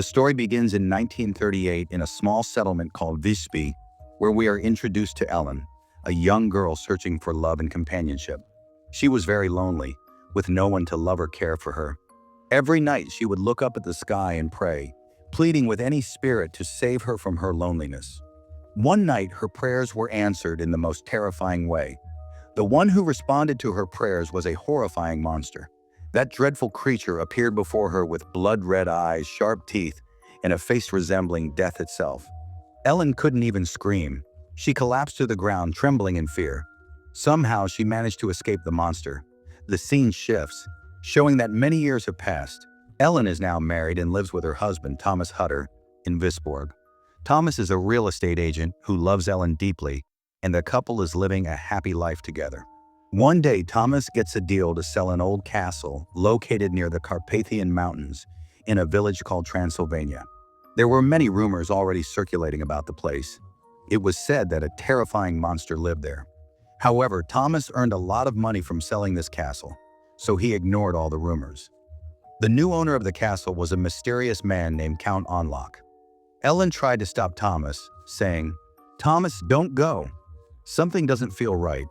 The story begins in 1938 in a small settlement called Visby, where we are introduced to Ellen, a young girl searching for love and companionship. She was very lonely, with no one to love or care for her. Every night she would look up at the sky and pray, pleading with any spirit to save her from her loneliness. One night her prayers were answered in the most terrifying way. The one who responded to her prayers was a horrifying monster. That dreadful creature appeared before her with blood-red eyes, sharp teeth, and a face resembling death itself. Ellen couldn't even scream. She collapsed to the ground, trembling in fear. Somehow she managed to escape the monster. The scene shifts, showing that many years have passed. Ellen is now married and lives with her husband, Thomas Hutter, in Visborg. Thomas is a real estate agent who loves Ellen deeply, and the couple is living a happy life together. One day, Thomas gets a deal to sell an old castle located near the Carpathian Mountains in a village called Transylvania. There were many rumors already circulating about the place. It was said that a terrifying monster lived there. However, Thomas earned a lot of money from selling this castle, so he ignored all the rumors. The new owner of the castle was a mysterious man named Count Orlok. Ellen tried to stop Thomas, saying, "Thomas, don't go. Something doesn't feel right.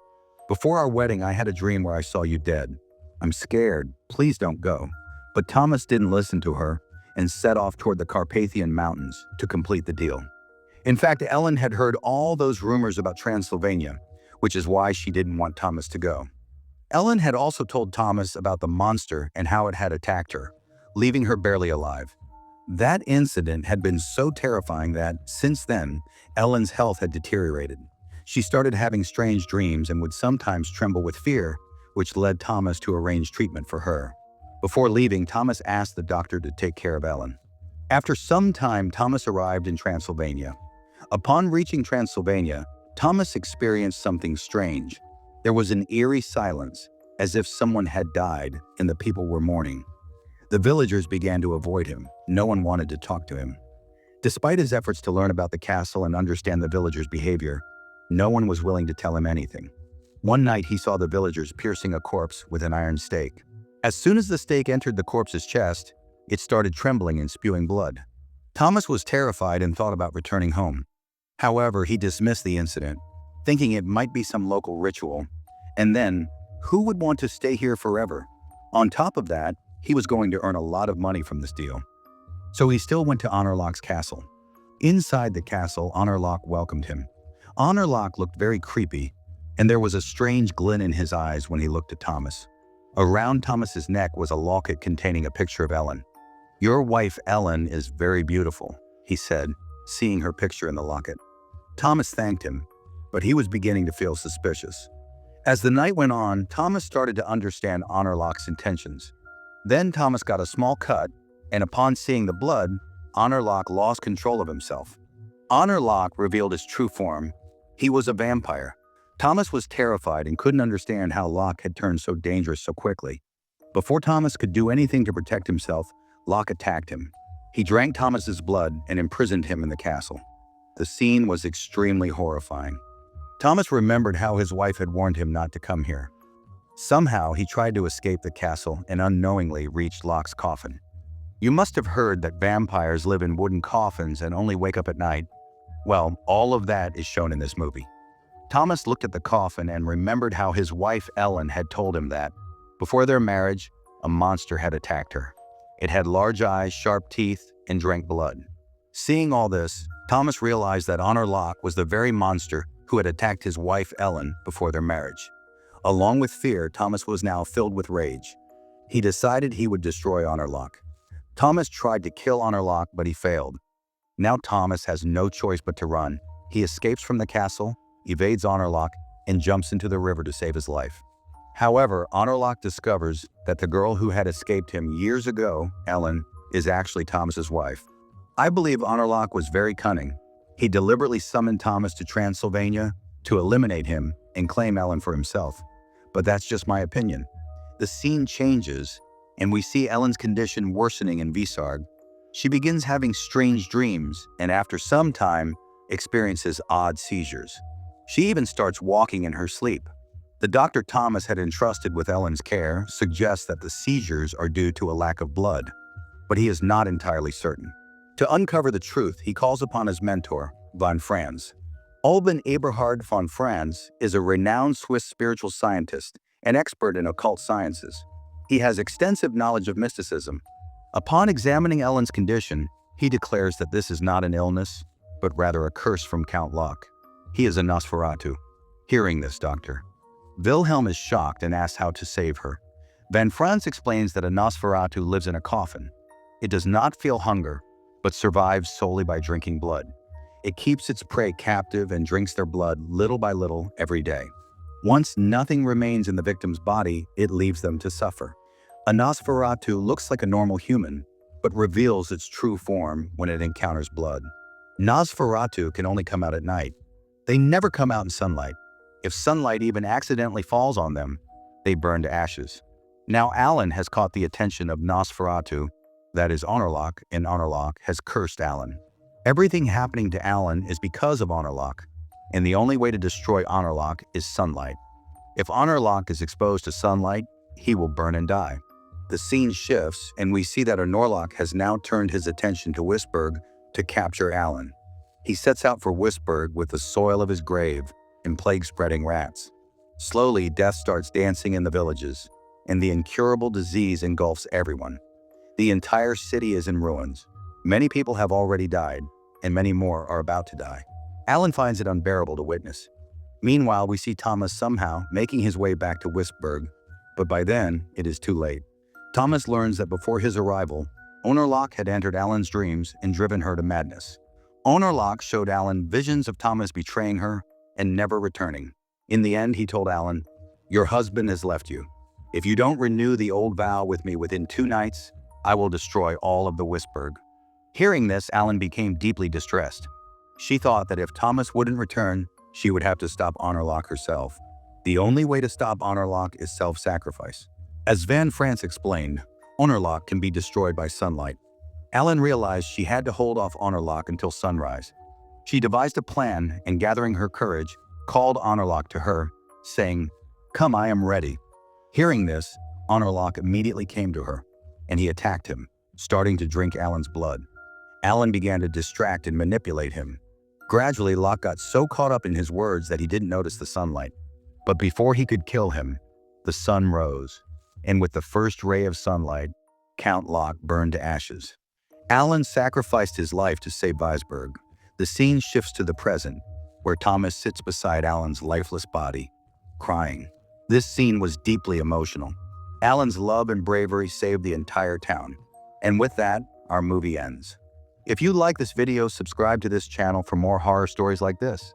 Before our wedding, I had a dream where I saw you dead. I'm scared. Please don't go." But Thomas didn't listen to her and set off toward the Carpathian Mountains to complete the deal. In fact, Ellen had heard all those rumors about Transylvania, which is why she didn't want Thomas to go. Ellen had also told Thomas about the monster and how it had attacked her, leaving her barely alive. That incident had been so terrifying that, since then, Ellen's health had deteriorated. She started having strange dreams and would sometimes tremble with fear, which led Thomas to arrange treatment for her. Before leaving, Thomas asked the doctor to take care of Ellen. After some time, Thomas arrived in Transylvania. Upon reaching Transylvania, Thomas experienced something strange. There was an eerie silence, as if someone had died and the people were mourning. The villagers began to avoid him. No one wanted to talk to him. Despite his efforts to learn about the castle and understand the villagers' behavior, no one was willing to tell him anything. One night he saw the villagers piercing a corpse with an iron stake. As soon as the stake entered the corpse's chest, it started trembling and spewing blood. Thomas was terrified and thought about returning home. However, he dismissed the incident, thinking it might be some local ritual. And then, who would want to stay here forever? On top of that, he was going to earn a lot of money from this deal. So he still went to Orlok's castle. Inside the castle, Orlok welcomed him. Orlok looked very creepy, and there was a strange glint in his eyes when he looked at Thomas. Around Thomas's neck was a locket containing a picture of Ellen. "Your wife Ellen is very beautiful," he said, seeing her picture in the locket. Thomas thanked him, but he was beginning to feel suspicious. As the night went on, Thomas started to understand Orlok's intentions. Then Thomas got a small cut, and upon seeing the blood, Orlok lost control of himself. Orlok revealed his true form. He was a vampire. Thomas was terrified and couldn't understand how Locke had turned so dangerous so quickly. Before Thomas could do anything to protect himself, Locke attacked him. He drank Thomas's blood and imprisoned him in the castle. The scene was extremely horrifying. Thomas remembered how his wife had warned him not to come here. Somehow, he tried to escape the castle and unknowingly reached Locke's coffin. You must have heard that vampires live in wooden coffins and only wake up at night. Well, all of that is shown in this movie. Thomas looked at the coffin and remembered how his wife Ellen had told him that, before their marriage, a monster had attacked her. It had large eyes, sharp teeth, and drank blood. Seeing all this, Thomas realized that Orlok was the very monster who had attacked his wife Ellen before their marriage. Along with fear, Thomas was now filled with rage. He decided he would destroy Orlok. Thomas tried to kill Orlok, but he failed. Now Thomas has no choice but to run. He escapes from the castle, evades Orlok, and jumps into the river to save his life. However, Orlok discovers that the girl who had escaped him years ago, Ellen, is actually Thomas's wife. I believe Orlok was very cunning. He deliberately summoned Thomas to Transylvania to eliminate him and claim Ellen for himself. But that's just my opinion. The scene changes, and we see Ellen's condition worsening in Visarg. She begins having strange dreams, and after some time, experiences odd seizures. She even starts walking in her sleep. The doctor Thomas had entrusted with Ellen's care suggests that the seizures are due to a lack of blood, but he is not entirely certain. To uncover the truth, he calls upon his mentor, von Franz. Alban Eberhard von Franz is a renowned Swiss spiritual scientist and expert in occult sciences. He has extensive knowledge of mysticism. Upon examining Ellen's condition, he declares that this is not an illness, but rather a curse from Count Orlok. He is a Nosferatu. Hearing this, Doctor Wilhelm is shocked and asks how to save her. Van Franz explains that a Nosferatu lives in a coffin. It does not feel hunger, but survives solely by drinking blood. It keeps its prey captive and drinks their blood little by little every day. Once nothing remains in the victim's body, it leaves them to suffer. A Nosferatu looks like a normal human, but reveals its true form when it encounters blood. Nosferatu can only come out at night. They never come out in sunlight. If sunlight even accidentally falls on them, they burn to ashes. Now Alan has caught the attention of Nosferatu, that is Orlok, and Orlok has cursed Alan. Everything happening to Alan is because of Orlok, and the only way to destroy Orlok is sunlight. If Orlok is exposed to sunlight, he will burn and die. The scene shifts, and we see that Orlok has now turned his attention to Wisburg to capture Alan. He sets out for Wisburg with the soil of his grave and plague-spreading rats. Slowly, death starts dancing in the villages, and the incurable disease engulfs everyone. The entire city is in ruins. Many people have already died, and many more are about to die. Alan finds it unbearable to witness. Meanwhile, we see Thomas somehow making his way back to Wisburg, but by then, it is too late. Thomas learns that before his arrival, Orlok had entered Alan's dreams and driven her to madness. Orlok showed Alan visions of Thomas betraying her and never returning. In the end, he told Alan, "Your husband has left you. If you don't renew the old vow with me within 2 nights, I will destroy all of the Wisburg." Hearing this, Alan became deeply distressed. She thought that if Thomas wouldn't return, she would have to stop Orlok herself. The only way to stop Orlok is self-sacrifice. As Van Franz explained, Orlok can be destroyed by sunlight. Alan realized she had to hold off Orlok until sunrise. She devised a plan and, gathering her courage, called Orlok to her, saying, "Come, I am ready." Hearing this, Orlok immediately came to her, and he attacked him, starting to drink Alan's blood. Alan began to distract and manipulate him. Gradually, Locke got so caught up in his words that he didn't notice the sunlight. But before he could kill him, the sun rose, and with the first ray of sunlight, Count Orlok burned to ashes. Alan sacrificed his life to save Wisburg. The scene shifts to the present, where Thomas sits beside Alan's lifeless body, crying. This scene was deeply emotional. Alan's love and bravery saved the entire town. And with that, our movie ends. If you like this video, subscribe to this channel for more horror stories like this.